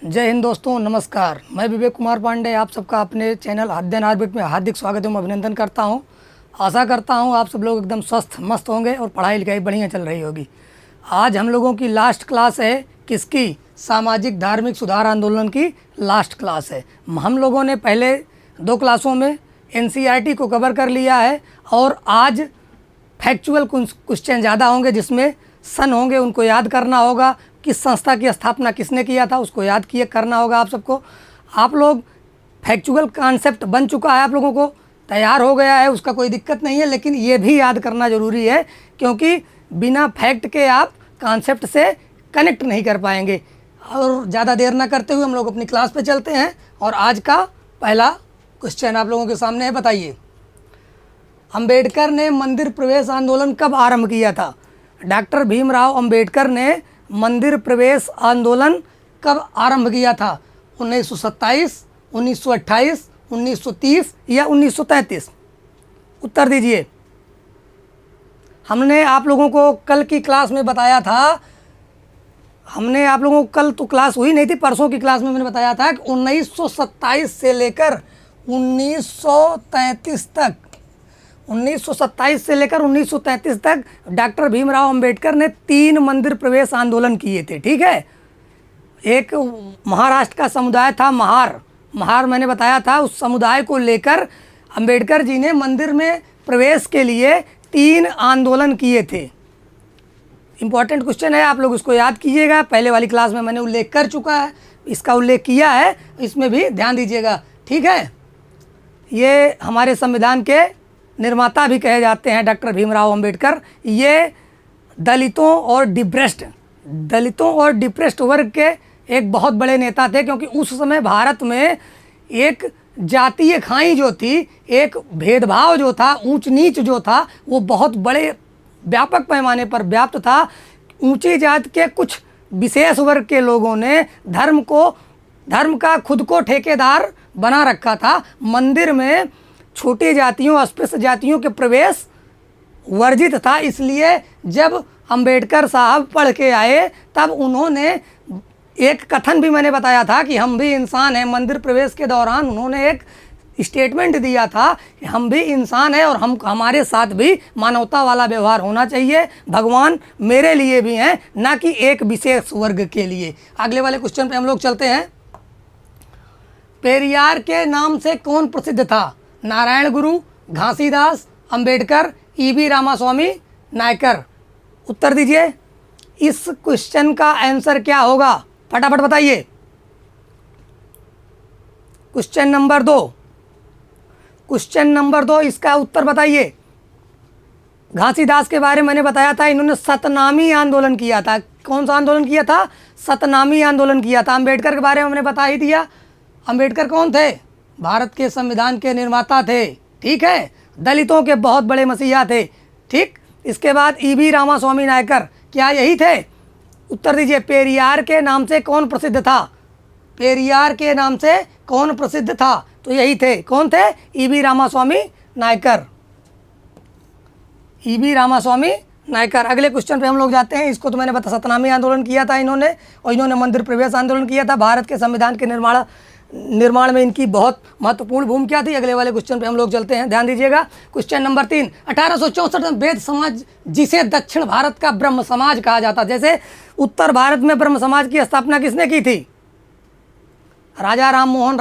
जय हिंद दोस्तों, नमस्कार। मैं विवेक कुमार पांडे आप सबका अपने चैनल अध्ययन ऑर्बिट में हार्दिक स्वागत एवं अभिनंदन करता हूं। आशा करता हूं आप सब लोग एकदम स्वस्थ मस्त होंगे और पढ़ाई लिखाई बढ़िया चल रही होगी। आज हम लोगों की लास्ट क्लास है। किसकी? सामाजिक धार्मिक सुधार आंदोलन की लास्ट क्लास है। हम लोगों ने पहले 2 क्लासों में NCERT को कवर कर लिया है और आज फैक्चुअल क्वेश्चन ज़्यादा होंगे, जिसमें सन होंगे, उनको याद करना होगा। किस संस्था की स्थापना किसने किया था उसको याद किए करना होगा आप सबको। आप लोग फैक्चुअल कॉन्सेप्ट बन चुका है, आप लोगों को तैयार हो गया है, उसका कोई दिक्कत नहीं है, लेकिन ये भी याद करना ज़रूरी है क्योंकि बिना फैक्ट के आप कॉन्सेप्ट से कनेक्ट नहीं कर पाएंगे। और ज़्यादा देर ना करते हुए हम लोग अपनी क्लास पे चलते हैं और आज का पहला क्वेश्चन आप लोगों के सामने है। बताइए, अंबेडकर ने मंदिर प्रवेश आंदोलन कब आरंभ किया था? डॉक्टर भीमराव अंबेडकर ने मंदिर प्रवेश आंदोलन कब आरंभ किया था? 1927, 1928, 1930 या 1933? उत्तर दीजिए। हमने आप लोगों को कल की क्लास में बताया था, हमने आप लोगों को कल तो क्लास हुई नहीं थी, परसों की क्लास में मैंने बताया था कि 1927 से लेकर 1933 तक 1927 से लेकर 1933 तक डॉक्टर भीमराव अंबेडकर ने 3 मंदिर प्रवेश आंदोलन किए थे। ठीक है। एक महाराष्ट्र का समुदाय था, महार मैंने बताया था, उस समुदाय को लेकर अंबेडकर जी ने मंदिर में प्रवेश के लिए 3 आंदोलन किए थे। इम्पॉर्टेंट क्वेश्चन है, आप लोग उसको याद कीजिएगा। पहले वाली क्लास में मैंने उल्लेख कर चुका है, इसका उल्लेख किया है, इसमें भी ध्यान दीजिएगा। ठीक है। ये हमारे संविधान के निर्माता भी कहे जाते हैं डॉक्टर भीमराव अंबेडकर। ये दलितों और डिप्रेस्ड वर्ग के एक बहुत बड़े नेता थे, क्योंकि उस समय भारत में एक जातीय खाई जो थी, एक भेदभाव जो था, ऊंच नीच जो था, वो बहुत बड़े व्यापक पैमाने पर व्याप्त था। ऊंची जात के कुछ विशेष वर्ग के लोगों ने धर्म का खुद को ठेकेदार बना रखा था। मंदिर में छोटी जातियों, अस्पृश्य जातियों के प्रवेश वर्जित था। इसलिए जब अंबेडकर साहब पढ़ के आए तब उन्होंने एक कथन भी मैंने बताया था कि हम भी इंसान हैं। मंदिर प्रवेश के दौरान उन्होंने एक स्टेटमेंट दिया था कि हम भी इंसान हैं और हमारे साथ भी मानवता वाला व्यवहार होना चाहिए। भगवान मेरे लिए भी हैं, ना कि एक विशेष वर्ग के लिए। अगले वाले क्वेश्चन पे हम लोग चलते हैं। पेरियार के नाम से कौन प्रसिद्ध था? नारायण गुरु, घासीदास, अंबेडकर, EB रामास्वामी, नायकर? उत्तर दीजिए। इस क्वेश्चन का आंसर क्या होगा? फटाफट बताइए। क्वेश्चन नंबर 2, इसका उत्तर बताइए। घासीदास के बारे में मैंने बताया था, इन्होंने सतनामी आंदोलन किया था। कौन सा आंदोलन किया था? सतनामी आंदोलन किया था। अंबेडकर के बारे में हमने बता ही दिया। अंबेडकर कौन थे? भारत के संविधान के निर्माता थे। ठीक है। दलितों के बहुत बड़े मसीहा थे। ठीक। इसके बाद EB रामास्वामी नायकर, क्या यही थे? उत्तर दीजिए। पेरियार के नाम से कौन प्रसिद्ध था? पेरियार के नाम से कौन प्रसिद्ध था? तो यही थे। कौन थे? EB रामास्वामी नायकर। EB रामास्वामी नायकर। अगले क्वेश्चन पे हम लोग जाते हैं। इसको तो मैंने बताया, सतनामी आंदोलन किया था इन्होंने, और इन्होंने मंदिर प्रवेश आंदोलन किया था। भारत के संविधान के निर्माण में इनकी बहुत महत्वपूर्ण भूमिका थी। अगले वाले क्वेश्चन पे हम लोग चलते हैं, ध्यान दीजिएगा। क्वेश्चन नंबर 3, 1864 में वेद समाज, जिसे दक्षिण भारत का ब्रह्म समाज कहा जाता, जैसे उत्तर भारत में ब्रह्म समाज की स्थापना किसने की थी? राजा राम मोहन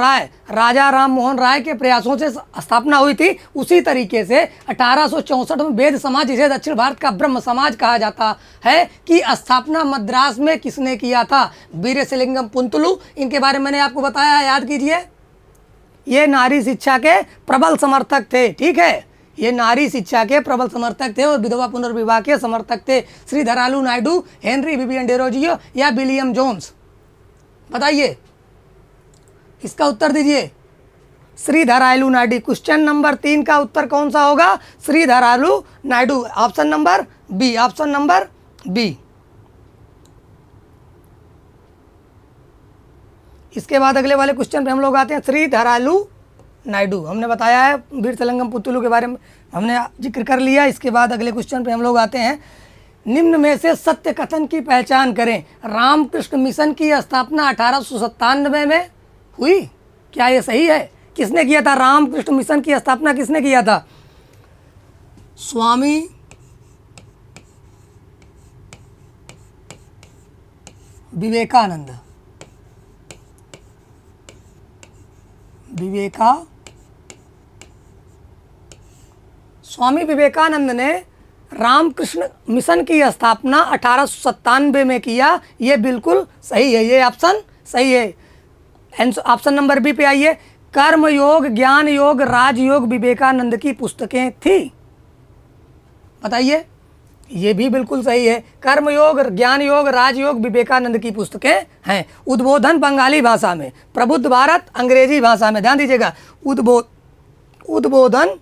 राय के प्रयासों से स्थापना हुई थी। उसी तरीके से 1864 में वेद समाज, जिसे दक्षिण भारत का ब्रह्म समाज कहा जाता है, की स्थापना मद्रास में किसने किया था? वीरेशलिंगम पुंतलू। इनके बारे में मैंने आपको बताया है, याद कीजिए। ये नारी शिक्षा के प्रबल समर्थक थे। ठीक है। ये नारी शिक्षा के प्रबल समर्थक थे और विधवा पुनर्विवाह के समर्थक थे। श्रीधरालू नायडू, हेनरी विवियन डेरोजियो या विलियम जोन्स? बताइए, इसका उत्तर दीजिए। श्रीधरालू नायडू। क्वेश्चन नंबर 3 का उत्तर कौन सा होगा? Sridharalu Naidu. Option number B. इसके बाद अगले वाले क्वेश्चन पे हम लोग आते हैं। श्रीधरालू नायडू हमने बताया है, वीरेशलिंगम पुंतलू के बारे में हमने जिक्र कर लिया। इसके बाद अगले क्वेश्चन पे हम लोग आते हैं। निम्न में से सत्य कथन की पहचान करें। रामकृष्ण मिशन की स्थापना 1897 में हुई, क्या ये सही है? किसने किया था? रामकृष्ण मिशन की स्थापना किसने किया था? स्वामी विवेकानंद। स्वामी विवेकानंद ने रामकृष्ण मिशन की स्थापना 1897 में किया। ये बिल्कुल सही है, ये ऑप्शन सही है। ऑप्शन नंबर बी पे आइए। कर्म योग, ज्ञान योग, राजयोग विवेकानंद की पुस्तकें थी। बताइए, ये भी बिल्कुल सही है। कर्म योग, ज्ञान योग, राजयोग विवेकानंद की पुस्तकें हैं। उद्बोधन बंगाली भाषा में, प्रबुद्ध भारत अंग्रेजी भाषा में। ध्यान दीजिएगा, उद्बोधन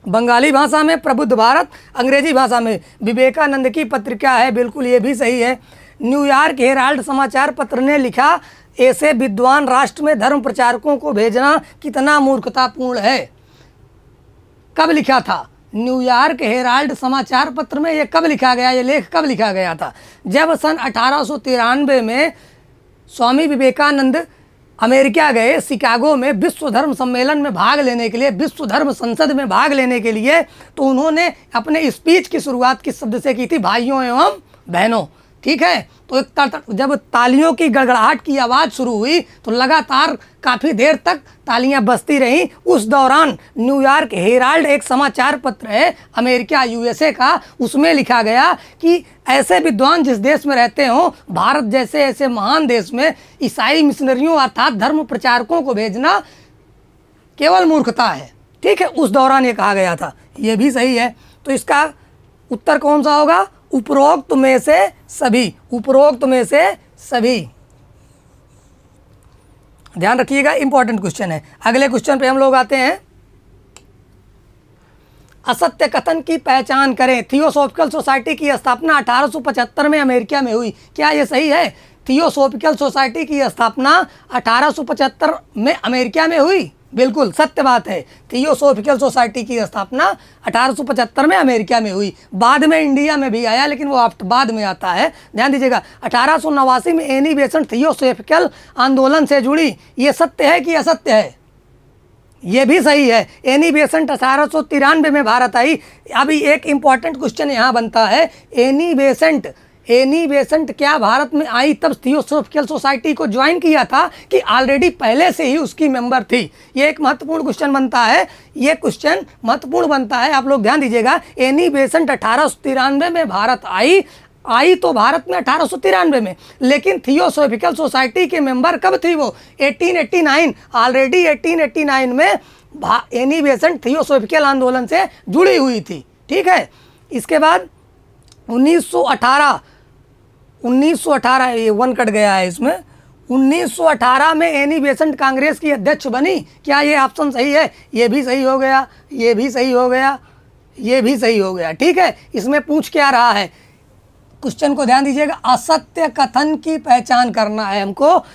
बंगाली भाषा में, प्रबुद्ध भारत अंग्रेजी भाषा में। विवेकानंद की पत्रिका है, बिल्कुल ये भी सही है। न्यूयॉर्क हेराल्ड समाचार पत्र ने लिखा, ऐसे विद्वान राष्ट्र में धर्म प्रचारकों को भेजना कितना मूर्खतापूर्ण है। कब लिखा था? न्यूयॉर्क हेराल्ड समाचार पत्र में ये कब लिखा गया? ये लेख कब लिखा गया था? जब सन 1893 में स्वामी विवेकानंद अमेरिका गए, शिकागो में विश्व धर्म सम्मेलन में भाग लेने के लिए, विश्व धर्म संसद में भाग लेने के लिए, तो उन्होंने अपने स्पीच की शुरुआत किस शब्द से की थी? भाइयों एवं बहनों। ठीक है, तो जब तालियों की गड़गड़ाहट की आवाज़ शुरू हुई तो लगातार काफ़ी देर तक तालियां बजती रहीं। उस दौरान न्यूयॉर्क हेराल्ड एक समाचार पत्र है अमेरिका यूएसए का, उसमें लिखा गया कि ऐसे विद्वान जिस देश में रहते हों, भारत जैसे ऐसे महान देश में ईसाई मिशनरियों अर्थात धर्म प्रचारकों को भेजना केवल मूर्खता है। ठीक है, उस दौरान ये कहा गया था। ये भी सही है। तो इसका उत्तर कौन सा होगा? उपरोक्त में से सभी। उपरोक्त में से सभी। ध्यान रखिएगा, इंपॉर्टेंट क्वेश्चन है। अगले क्वेश्चन पे हम लोग आते हैं। असत्य कथन की पहचान करें। थियोसॉफिकल सोसाइटी की स्थापना 1875 में अमेरिका में हुई, क्या ये सही है? थियोसॉफिकल सोसाइटी की स्थापना 1875 में अमेरिका में हुई, बिल्कुल सत्य बात है। थियोसॉफिकल सोसाइटी की स्थापना 1875 में अमेरिका में हुई। बाद में इंडिया में भी आया, लेकिन वो बाद में आता है। ध्यान दीजिएगा, 1889 में एनी बेसेंट थियोसॉफिकल आंदोलन से जुड़ी। ये सत्य है कि असत्य है? ये भी सही है। एनी बेसेंट 1893 में भारत आई। अभी एक इंपॉर्टेंट क्वेश्चन यहाँ बनता है, एनी बेसेंट क्या भारत में आई तब थियोसॉफिकल सोसाइटी को ज्वाइन किया था कि ऑलरेडी पहले से ही उसकी मेंबर थी? ये एक महत्वपूर्ण क्वेश्चन बनता है। ये क्वेश्चन महत्वपूर्ण बनता है, आप लोग ध्यान दीजिएगा। एनी बेसेंट 1893 में भारत आई तो भारत में 1893 में, लेकिन थियोसॉफिकल सोसाइटी के मेंबर कब थी वो? 1889। ऑलरेडी 1889 में एनी बेसेंट थियोसॉफिकल आंदोलन से जुड़ी हुई थी। ठीक है, इसके बाद 1918 ये वन कट गया है इसमें। 1918 में एनी बेसेंट कांग्रेस की अध्यक्ष बनी, क्या ये ऑप्शन सही है? ये भी सही हो गया, ये भी सही हो गया, ये भी सही हो गया। ठीक है, इसमें पूछ क्या रहा है? क्वेश्चन को ध्यान दीजिएगा, असत्य कथन की पहचान करना है हमको।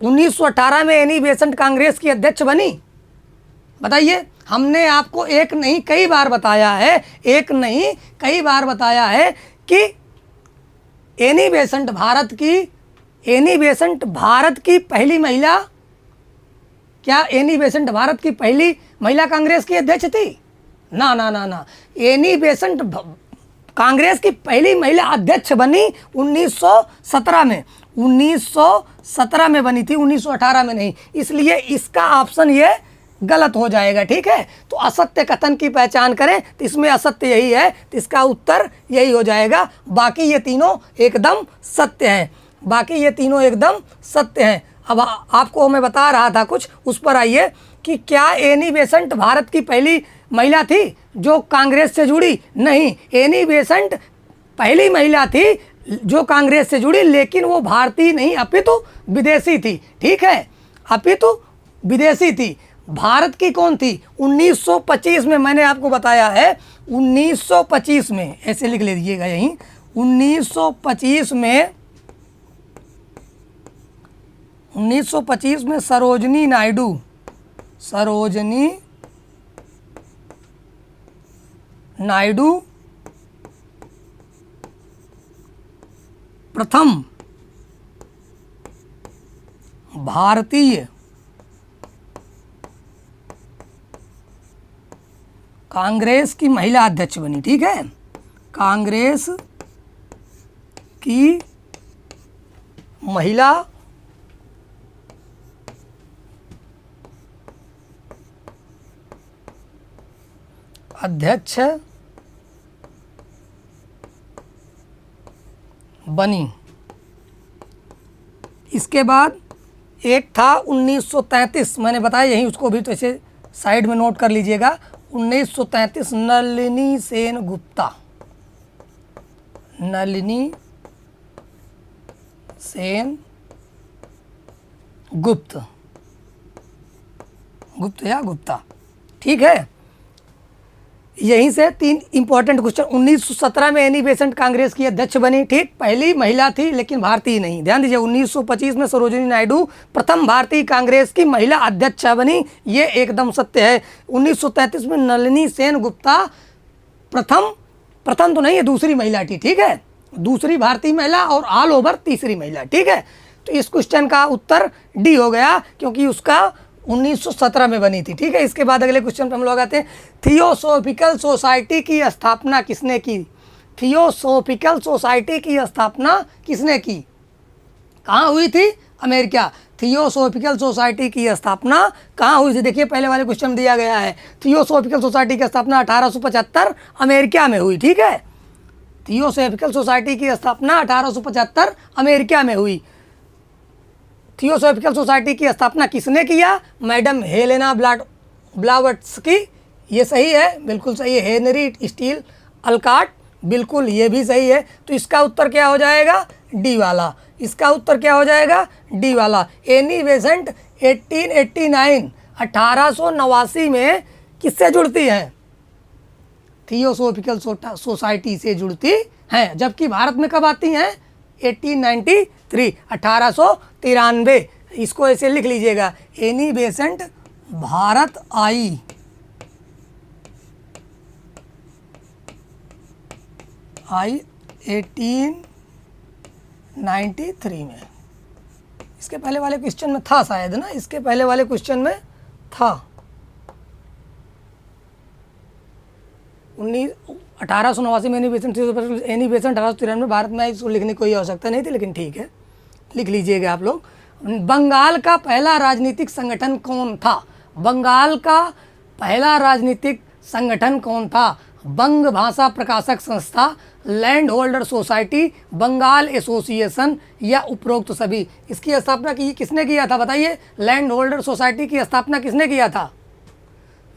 1918 में एनी बेसेंट कांग्रेस की अध्यक्ष बनी, बताइए। हमने आपको एक नहीं कई बार बताया है, एक नहीं कई बार बताया है कि एनी बेसेंट भारत की पहली महिला, क्या एनी बेसेंट भारत की पहली महिला कांग्रेस की अध्यक्ष थी? ना ना ना ना, एनी बेसेंट कांग्रेस की पहली महिला अध्यक्ष बनी 1917 में। 1917 में बनी थी, 1918 में नहीं। इसलिए इसका ऑप्शन ये गलत हो जाएगा। ठीक है, तो असत्य कथन की पहचान करें, तो इसमें असत्य यही है, तो इसका उत्तर यही हो जाएगा। बाकी ये तीनों एकदम सत्य हैं, बाकी ये तीनों एकदम सत्य हैं। अब आपको मैं बता रहा था कुछ, उस पर आइए कि क्या एनी बेसेंट भारत की पहली महिला थी जो कांग्रेस से जुड़ी? नहीं, एनी बेसेंट पहली महिला थी जो कांग्रेस से जुड़ी, लेकिन वो भारतीय नहीं अपितु विदेशी थी। ठीक है, अपितु विदेशी थी। भारत की कौन थी? 1925 में, मैंने आपको बताया है 1925 में, ऐसे लिख लीजिएगा यहीं, 1925 में सरोजनी नायडू प्रथम भारतीय कांग्रेस की महिला अध्यक्ष बनी। ठीक है, कांग्रेस की महिला अध्यक्ष बनी। इसके बाद एक था 1933, मैंने बताया यहीं, उसको भी तो ऐसे साइड में नोट कर लीजिएगा। 1933 नलिनी सेन गुप्ता, नलिनी सेन गुप्ता, गुप्ता। ठीक है, यहीं से 3 इंपॉर्टेंट क्वेश्चन। 1917 में एनी बेसेंट कांग्रेस की अध्यक्ष बनी। ठीक, पहली महिला थी लेकिन भारतीय नहीं। ध्यान दीजिए, 1925 में सरोजिनी नायडू प्रथम भारतीय कांग्रेस की महिला अध्यक्ष बनी, ये एकदम सत्य है। 1933 में नलिनी सेन गुप्ता प्रथम तो नहीं है, दूसरी महिला थी। ठीक है, दूसरी भारतीय महिला और ऑल ओवर तीसरी महिला। ठीक है, तो इस क्वेश्चन का उत्तर डी हो गया, क्योंकि उसका 1917 में बनी थी। ठीक है, इसके बाद अगले क्वेश्चन पे हम लोग आते हैं। थियोसॉफिकल सोसाइटी की स्थापना किसने की? थियोसॉफिकल सोसाइटी की स्थापना किसने की? कहाँ हुई थी? अमेरिका। थियोसॉफिकल सोसाइटी की स्थापना कहाँ हुई थी? देखिए, पहले वाले क्वेश्चन दिया गया है, थियोसॉफिकल सोसाइटी की स्थापना 1875 अमेरिका में हुई। ठीक है, थियोसॉफिकल सोसाइटी की स्थापना 1875 अमेरिका में हुई। थियोसॉफिकल सोसाइटी की स्थापना किसने किया? Madam Helena Blavatsky. ये सही है, बिल्कुल सही है। हेनरी स्टील अलकाट, बिल्कुल ये भी सही है। तो इसका उत्तर क्या हो जाएगा? डी वाला। इसका उत्तर क्या हो जाएगा? डी वाला। एनी बेसेंट 1889 1889 में किससे जुड़ती है? थियोसॉफिकल सोसाइटी से जुड़ती हैं। जबकि भारत में कब आती हैं? 1893 1893। इसको ऐसे लिख लीजिएगा, एनी बेसेंट भारत आई 1893 में। इसके पहले वाले क्वेश्चन में था शायद ना, इसके पहले वाले क्वेश्चन में था 1889 में एनी बेसेंट 1893 में भारत में। इसको लिखने की कोई आवश्यकता नहीं थी, लेकिन ठीक है, लिख लीजिएगा आप लोग। बंगाल का पहला राजनीतिक संगठन कौन था? बंगाल का पहला राजनीतिक संगठन कौन था? बंग Bhasha Prakashak Sanstha, land holder society, Bengal association या उपरोक्त सभी। इसकी स्थापना की किसने किया था? बताइए, लैंड होल्डर सोसाइटी की स्थापना किसने किया था?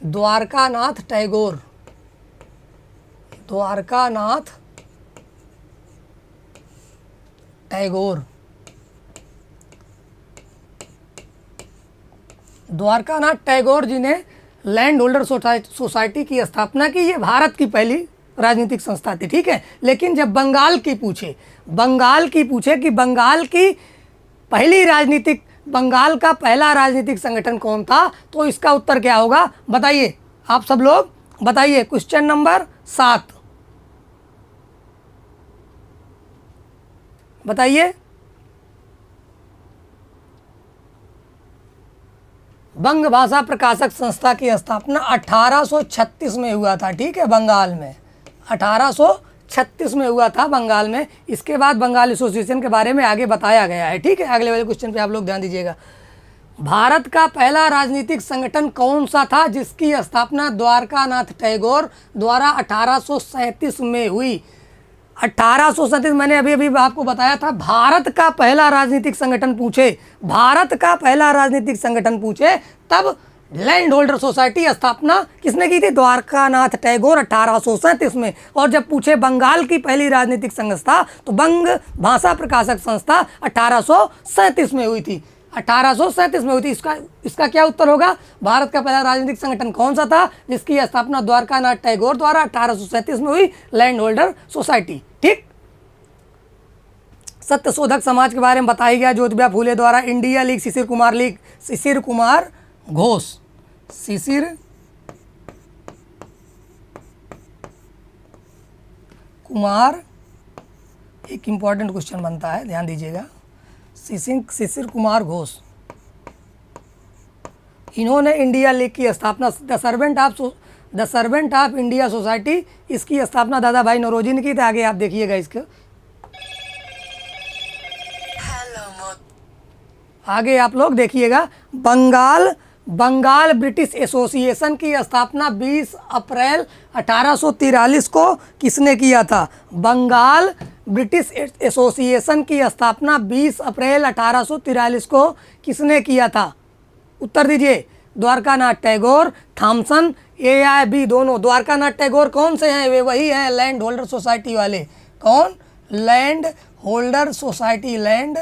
द्वारकानाथ टैगोर। द्वारकानाथ टैगोर। द्वारकानाथ टैगोर जी ने लैंड होल्डर सोसाइटी की स्थापना की। ये भारत की पहली राजनीतिक संस्था थी। ठीक है, लेकिन जब बंगाल की पूछे कि बंगाल की पहली राजनीतिक, बंगाल का पहला राजनीतिक संगठन कौन था, तो इसका उत्तर क्या होगा? बताइए, आप सब लोग बताइए। क्वेश्चन नंबर 7 बताइए। बंग भाषा प्रकाशक संस्था की स्थापना 1836 में हुआ था। ठीक है, बंगाल में 1836 में हुआ था, बंगाल में। इसके बाद बंगाल एसोसिएशन के बारे में आगे बताया गया है। ठीक है, अगले वाले क्वेश्चन पे आप लोग ध्यान दीजिएगा। भारत का पहला राजनीतिक संगठन कौन सा था जिसकी स्थापना द्वारकानाथ टैगोर द्वारा 1837 में हुई? 1837, मैंने अभी आपको बताया था। भारत का पहला राजनीतिक संगठन पूछे, भारत का पहला राजनीतिक संगठन पूछे, तब लैंड होल्डर सोसाइटी स्थापना किसने की थी? द्वारकानाथ टैगोर 1837 में। और जब पूछे बंगाल की पहली राजनीतिक संस्था, तो बंग भाषा प्रकाशक संस्था 1837 में हुई थी। 1837 में हुई थी। इसका क्या उत्तर होगा? भारत का पहला राजनीतिक संगठन कौन सा था जिसकी स्थापना द्वारकानाथ टैगोर द्वारा 1837 में हुई? Land holder society. ठीक, सत्यशोधक समाज के बारे में बताया गया ज्योतिबा फूले द्वारा। India league, Shishir Kumar league, Shishir Kumar Ghosh, Shishir Kumar एक इम्पॉर्टेंट क्वेश्चन बनता है, ध्यान दीजिएगा। शिशिर कुमार घोष, इन्होंने इंडिया लीग की स्थापना, the servant of India society, इसकी स्थापना दादा भाई नौरोजी ने की थी। आगे आप देखिएगा इसको, आगे आप लोग देखिएगा। बंगाल ब्रिटिश एसोसिएशन की स्थापना 20 अप्रैल 1843 को किसने किया था? बंगाल ब्रिटिश एसोसिएशन की स्थापना 20 अप्रैल 1843 को किसने किया था? उत्तर दीजिए। द्वारकानाथ टैगोर, थॉमसन, ए या बी दोनों। द्वारकानाथ टैगोर कौन से हैं? वे वही हैं लैंड होल्डर सोसाइटी वाले। कौन? Land holder society, land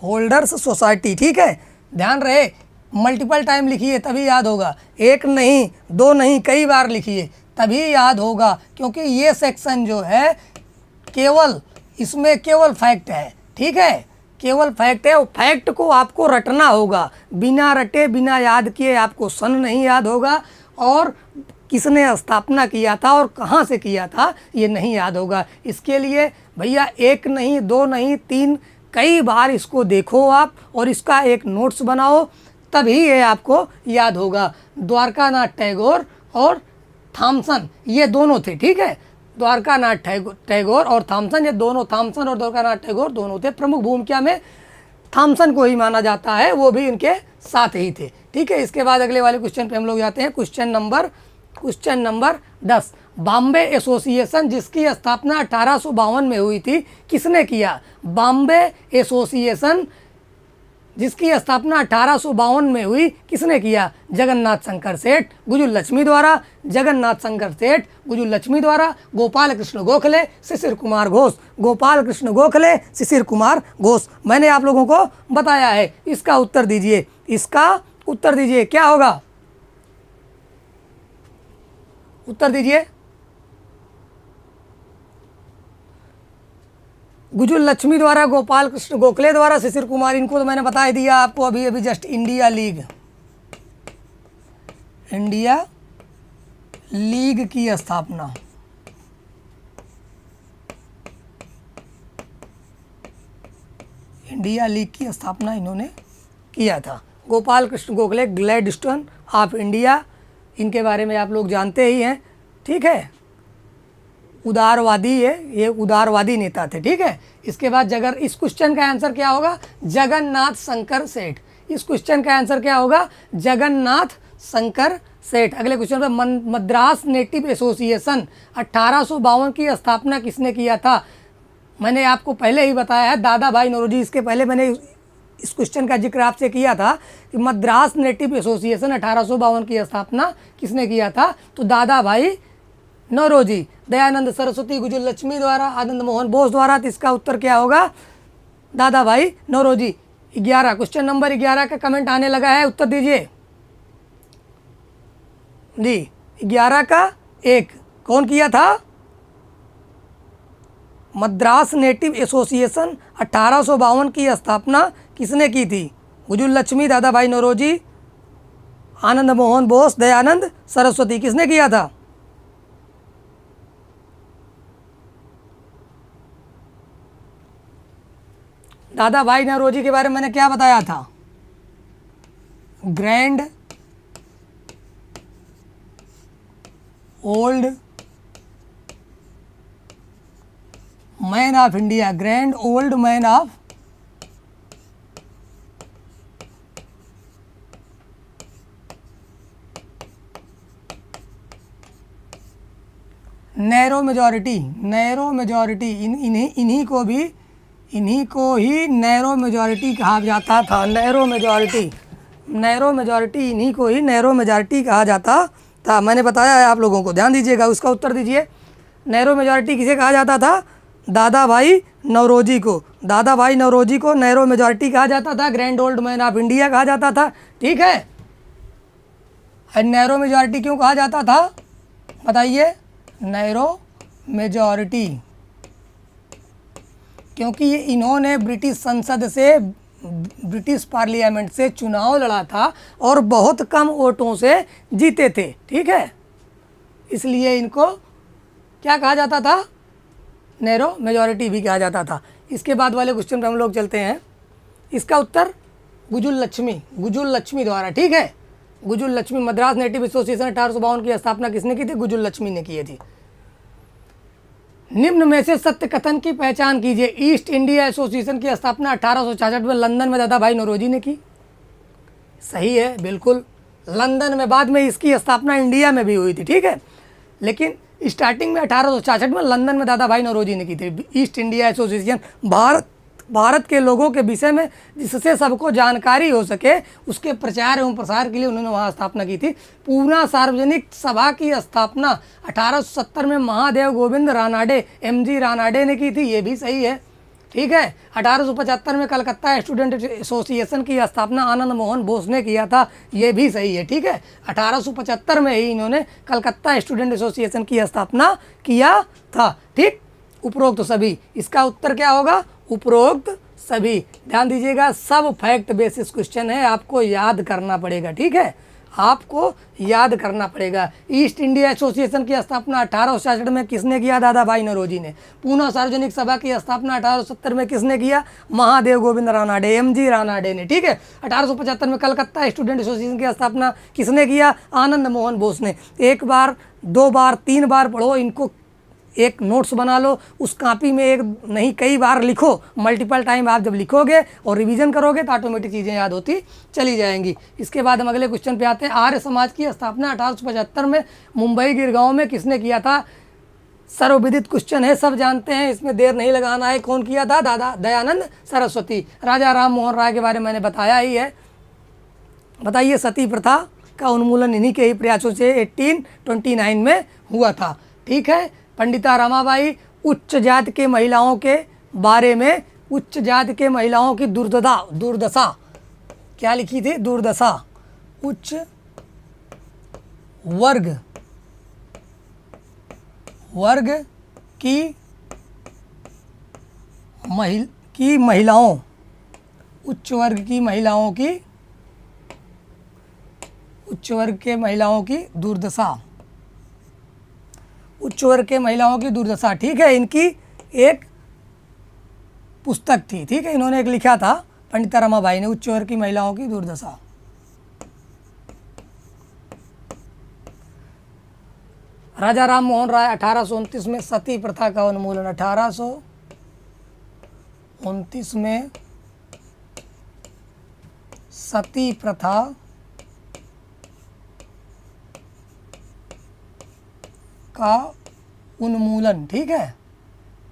holders society. ठीक है, ध्यान रहे, मल्टीपल टाइम लिखिए तभी याद होगा, एक नहीं दो नहीं, कई बार लिखिए तभी याद होगा, क्योंकि ये सेक्शन जो है केवल, इसमें केवल फैक्ट है। ठीक है, केवल फैक्ट है, फैक्ट को आपको रटना होगा, बिना रटे बिना याद किए आपको सन नहीं याद होगा, और किसने स्थापना किया था और कहाँ से किया था ये नहीं याद होगा। इसके लिए भैया एक नहीं दो नहीं तीन, कई बार इसको देखो आप और इसका एक नोट्स बनाओ, तभी ये आपको याद होगा। द्वारकानाथ टैगोर और थॉमसन ये दोनों थे। ठीक है, द्वारकानाथ टैगोर और थॉमसन, ये दोनों, थॉमसन और द्वारकानाथ टैगोर दोनों थे। प्रमुख भूमिका में थॉमसन को ही माना जाता है, वो भी इनके साथ ही थे। ठीक है, इसके बाद अगले वाले क्वेश्चन पे हम लोग जाते हैं। Question number 10। बॉम्बे एसोसिएशन जिसकी स्थापना 1852 में हुई थी, किसने किया? बॉम्बे एसोसिएशन जिसकी स्थापना 1852 में हुई, किसने किया? जगन्नाथ शंकर सेठ गुजुलक्ष्मी द्वारा, जगन्नाथ शंकर सेठ गुजुलक्ष्मी द्वारा, गोपाल कृष्ण गोखले, शिशिर कुमार घोष, गोपाल कृष्ण गोखले, शिशिर कुमार घोष। मैंने आप लोगों को बताया है। इसका उत्तर दीजिए, इसका उत्तर दीजिए, क्या होगा? उत्तर दीजिए। गुजुलक्ष्मी द्वारा, गोपाल कृष्ण गोखले द्वारा, शिशिर कुमार, इनको तो मैंने बता ही दिया आपको अभी अभी जस्ट। इंडिया लीग की स्थापना, इंडिया लीग की स्थापना इन्होंने किया था। Gopal Krishna Gokhale Gladstone of India, इनके बारे में आप लोग जानते ही हैं। ठीक है, उदारवादी है, ये उदारवादी नेता थे। ठीक है, इसके बाद इस क्वेश्चन का आंसर क्या होगा? जगन्नाथ शंकर सेठ। इस क्वेश्चन का आंसर क्या होगा? जगन्नाथ शंकर सेठ। अगले क्वेश्चन पर, मद्रास नेटिव एसोसिएशन 1852 की स्थापना किसने किया था? मैंने आपको पहले ही बताया है, दादा भाई नौरोजी। इसके पहले मैंने इस क्वेश्चन का जिक्र आपसे किया था कि मद्रास नेटिव एसोसिएशन 1852 की स्थापना किसने किया था? तो दादा भाई नौरोजी, दयानंद सरस्वती गुजुलक्ष्मी द्वारा, आनंद मोहन बोस द्वारा। तो इसका उत्तर क्या होगा? दादा भाई नौरोजी। 11, क्वेश्चन नंबर 11 का कमेंट आने लगा है, उत्तर दीजिए जी। 11 का 1 कौन किया था? मद्रास नेटिव एसोसिएशन 1852 की स्थापना किसने की थी? गुजुलक्ष्मी, दादा भाई नौरोजी, आनंद मोहन बोस, दयानंद सरस्वती। किसने किया था? दादा भाई नौरोजी के बारे में मैंने क्या बताया था? Grand old man of India, grand old man of narrow majority, इन्हीं को ही नैरो मेजॉरिटी कहा जाता था। नैरो मेजॉरिटी इन्हीं को ही नैरो मेजॉरिटी कहा जाता था। मैंने बताया है आप लोगों को, ध्यान दीजिएगा। उसका उत्तर दीजिए। नैरो मेजॉरिटी किसे कहा जाता था? दादा भाई नौरोजी को। दादा भाई नौरोजी को नैरो मेजॉरिटी कहा जाता था, grand old man of India कहा जाता था। ठीक है, नैरो मेजॉरिटी क्यों कहा जाता था बताइए? नैरो मेजॉरिटी क्योंकि ये इन्होंने ब्रिटिश संसद से, ब्रिटिश पार्लियामेंट से चुनाव लड़ा था और बहुत कम वोटों से जीते थे। ठीक है, इसलिए इनको क्या कहा जाता था? नैरो मेजॉरिटी भी कहा जाता था। इसके बाद वाले क्वेश्चन पे हम लोग चलते हैं। इसका उत्तर गुजुल लक्ष्मी द्वारा, ठीक है। गुजुल लक्ष्मी मद्रास नेटिव एसोसिएशन 1852 की स्थापना किसने की थी? गुजुल लक्ष्मी ने की थी। निम्न में से सत्य कथन की पहचान कीजिए। ईस्ट इंडिया एसोसिएशन की स्थापना 1866 में लंदन में दादा भाई नौरोजी ने की। सही है, बिल्कुल। लंदन में, बाद में इसकी स्थापना इंडिया में भी हुई थी, ठीक है। लेकिन स्टार्टिंग में 1866 में लंदन में दादा भाई नौरोजी ने की थी। ईस्ट इंडिया एसोसिएशन भारत के लोगों के विषय में जिससे सबको जानकारी हो सके, उसके प्रचार एवं प्रसार के लिए उन्होंने वहाँ स्थापना की थी। पूना सार्वजनिक सभा की स्थापना 1870 में महादेव गोविंद रानाडे, MG रानाडे ने की थी। ये भी सही है, ठीक है। 1875 में कलकत्ता स्टूडेंट एसोसिएशन की स्थापना आनंद मोहन बोस ने किया था। ये भी सही है, ठीक है। 1875 में ही इन्होंने कलकत्ता स्टूडेंट एसोसिएशन की स्थापना किया था, ठीक। उपरोक्त सभी, इसका उत्तर क्या होगा? उपरोक्त सभी। ध्यान दीजिएगा, सब फैक्ट बेसिस क्वेश्चन है, आपको याद करना पड़ेगा, ठीक है। आपको याद करना पड़ेगा। ईस्ट इंडिया एसोसिएशन की स्थापना 1866 में किसने किया? दादा भाई नौरोजी ने। पूना सार्वजनिक सभा की स्थापना 1870 में किसने किया? महादेव गोविंद रानाडे, MG रानाडे ने, ठीक है। 1875 में कलकत्ता स्टूडेंट एसोसिएशन की स्थापना किसने किया? आनंद मोहन बोस ने। एक बार, दो बार, तीन बार पढ़ो इनको, एक नोट्स बना लो, उस कॉपी में एक नहीं कई बार लिखो। मल्टीपल टाइम आप जब लिखोगे और रिवीजन करोगे तो ऑटोमेटिक चीज़ें याद होती चली जाएंगी। इसके बाद हम अगले क्वेश्चन पे आते हैं। आर्य समाज की स्थापना 1875 में मुंबई गिरगांव में किसने किया था? सर्वविदित क्वेश्चन है, सब जानते हैं, इसमें देर नहीं लगाना है। कौन किया था? दादा दयानंद सरस्वती। राजा राम मोहन राय के बारे में मैंने बताया ही है। बताइए, सती प्रथा का उन्मूलन इन्हीं के ही प्रयासों से 1829 में हुआ था, ठीक है। पंडिता रमाबाई उच्च जाति के महिलाओं के बारे में, उच्च जाति के महिलाओं की दुर्दशा क्या लिखी थी? दुर्दशा। उच्च वर्ग की महिलाओं, उच्च वर्ग के महिलाओं की दुर्दशा, उच्च वर्ग के महिलाओं की दुर्दशा, ठीक है। इनकी एक पुस्तक थी, ठीक है। इन्होंने एक लिखा था, पंडिता रमाबाई ने, उच्च वर्ग की महिलाओं की दुर्दशा। राजा राम मोहन राय 1829 में सती प्रथा का उन्मूलन, 1829 में सती प्रथा का उन्मूलन, ठीक है।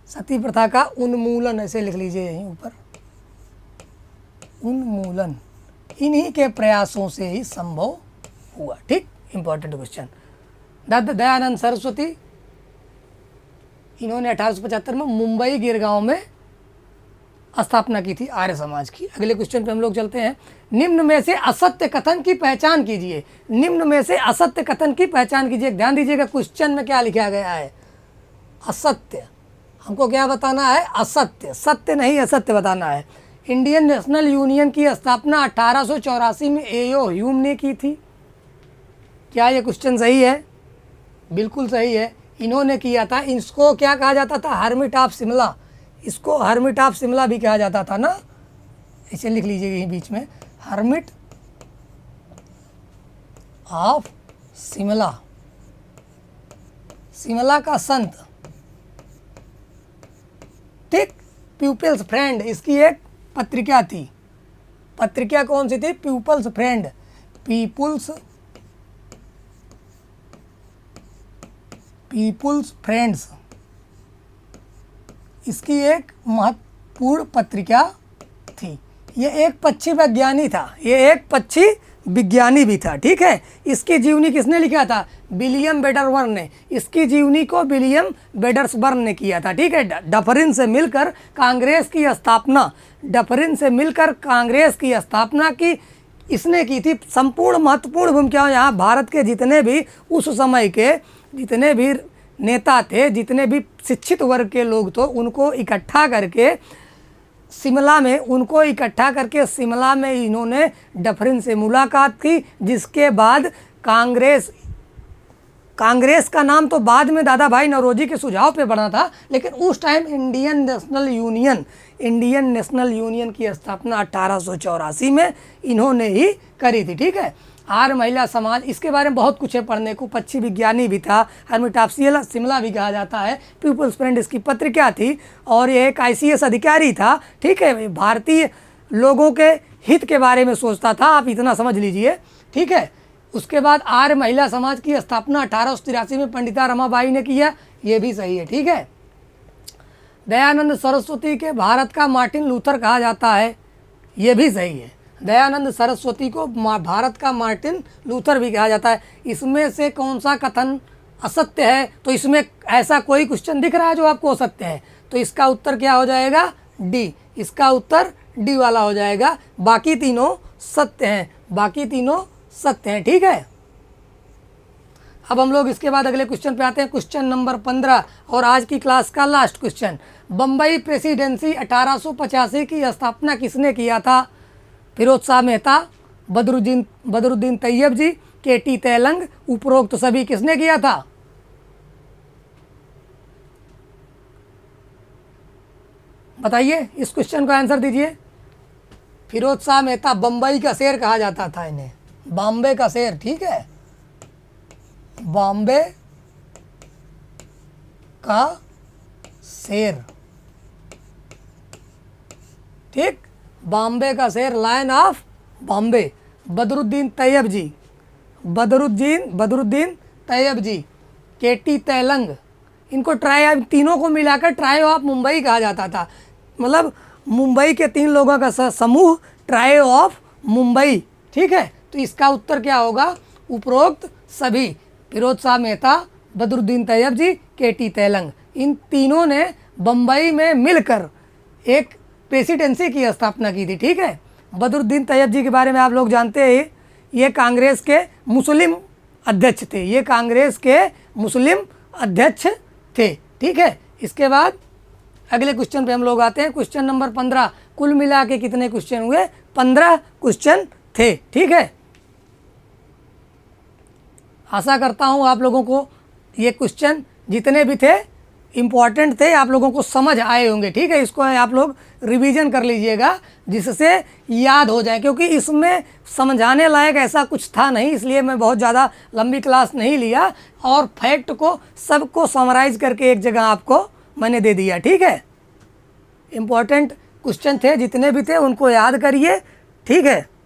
सती प्रथा का उन्मूलन ऐसे लिख लीजिए यहीं ऊपर, उन्मूलन इन्हीं के प्रयासों से ही संभव हुआ, ठीक। Important question. दयानंद सरस्वती, इन्होंने 1875 में मुंबई गिरगांव में स्थापना की थी आर्य समाज की। अगले क्वेश्चन पे हम लोग चलते हैं। निम्न में से असत्य कथन की पहचान कीजिए। निम्न में से असत्य कथन की पहचान कीजिए। ध्यान दीजिएगा, क्वेश्चन में क्या लिखा गया है? असत्य। हमको क्या बताना है? असत्य। सत्य नहीं, असत्य बताना है। इंडियन नेशनल यूनियन की स्थापना 1884 में एओ ह्यूम ने की थी। क्या ये क्वेश्चन सही है? बिल्कुल सही है, इन्होंने किया था। इसको क्या कहा जाता था? Hermit of Shimla. इसको हर्मिट ऑफ शिमला भी कहा जाता था ना, इसे लिख लीजिए यहीं बीच में, हर्मिट ऑफ शिमला, शिमला का संत, ठीक। पीपल्स फ्रेंड इसकी एक पत्रिका थी। पत्रिका कौन सी थी? पीपल्स फ्रेंड, पीपुल्स फ्रेंड्स, इसकी एक महत्वपूर्ण पत्रिका थी। ये एक पक्षी वैज्ञानिक था, ये एक पक्षी विज्ञानी भी था, ठीक है। इसकी जीवनी किसने लिखा था? विलियम वेडरवर्न ने। इसकी जीवनी को विलियम वेडर्सबर्न ने किया था, ठीक है। डफरिन से मिलकर कांग्रेस की स्थापना, डफरिन से मिलकर कांग्रेस की स्थापना की इसने की थी। संपूर्ण महत्वपूर्ण भूमिका यहाँ भारत के जितने भी उस समय के जितने भी नेता थे, जितने भी शिक्षित वर्ग के लोग थे, उनको इकट्ठा करके शिमला में इन्होंने डफरिन से मुलाकात की, जिसके बाद कांग्रेस कांग्रेस का नाम तो बाद में दादा भाई नौरोजी के सुझाव पे बना था, लेकिन उस टाइम इंडियन नेशनल यूनियन की स्थापना 1884 में इन्होंने ही करी थी। ठीक है। आर्य महिला समाज, इसके बारे में बहुत कुछ है पढ़ने को। पक्षी विज्ञानी भी था, हरमिट ऑफ शिमला भी कहा जाता है, पीपुल्स फ्रेंड इसकी पत्रिका थी, और ये एक ICS अधिकारी था। ठीक है। भारतीय लोगों के हित के बारे में सोचता था, आप इतना समझ लीजिए। ठीक है। उसके बाद आर्य महिला समाज की स्थापना 1883 में पंडिता रमाबाई ने किया, ये भी सही है। ठीक है। दयानंद सरस्वती के भारत का मार्टिन लूथर कहा जाता है, ये भी सही है। दयानंद सरस्वती को भारत का मार्टिन लूथर भी कहा जाता है। इसमें से कौन सा कथन असत्य है? तो इसमें ऐसा कोई क्वेश्चन दिख रहा है जो आपको असत्य है, तो इसका उत्तर क्या हो जाएगा? डी। इसका उत्तर डी वाला हो जाएगा। बाकी तीनों सत्य हैं, बाकी तीनों सत्य हैं। ठीक है। अब हम लोग इसके बाद अगले क्वेश्चन पे आते हैं, क्वेश्चन नंबर 15 और आज की क्लास का लास्ट क्वेश्चन। बम्बई प्रेसिडेंसी 1885 की स्थापना किसने किया था? फिरोज शाह मेहता, बदरुद्दीन तैयब जी, KT तेलंग, उपरोक्त सभी किसने किया था? बताइए, इस क्वेश्चन को आंसर दीजिए। फिरोज शाह मेहता, बम्बई का शेर कहा जाता था इन्हें, बॉम्बे का शेर। ठीक है। बॉम्बे का शेर। ठीक। बॉम्बे का शेर, lion of Bombay. Badruddin Tyabji, Badruddin Tyabji, KT Telang, इनको तीनों को मिलाकर ट्राई ऑफ मुंबई कहा जाता था। मतलब मुंबई के 3 लोगों का समूह ट्राई ऑफ मुंबई। ठीक है। तो इसका उत्तर क्या होगा? उपरोक्त सभी। फिरोज शाह मेहता, बदरुद्दीन तैयब जी, KT तेलंग, इन तीनों ने बम्बई में मिलकर एक प्रेसिडेंसी की स्थापना की थी। ठीक है। बदरुद्दीन तैयब जी के बारे में आप लोग जानते हैं, ये कांग्रेस के मुस्लिम अध्यक्ष थे, ये कांग्रेस के मुस्लिम अध्यक्ष थे। ठीक है। इसके बाद अगले क्वेश्चन पे हम लोग आते हैं, क्वेश्चन नंबर 15। कुल मिला के कितने क्वेश्चन हुए? 15 क्वेश्चन थे। ठीक है। आशा करता हूँ आप लोगों को ये क्वेश्चन जितने भी थे इम्पॉर्टेंट थे, आप लोगों को समझ आए होंगे। ठीक है। इसको आप लोग रिवीजन कर लीजिएगा जिससे याद हो जाए, क्योंकि इसमें समझाने लायक ऐसा कुछ था नहीं, इसलिए मैं बहुत ज़्यादा लंबी क्लास नहीं लिया और फैक्ट को सबको समराइज करके एक जगह आपको मैंने दे दिया। ठीक है। इम्पॉर्टेंट क्वेश्चन थे, जितने भी थे उनको याद करिए। ठीक है।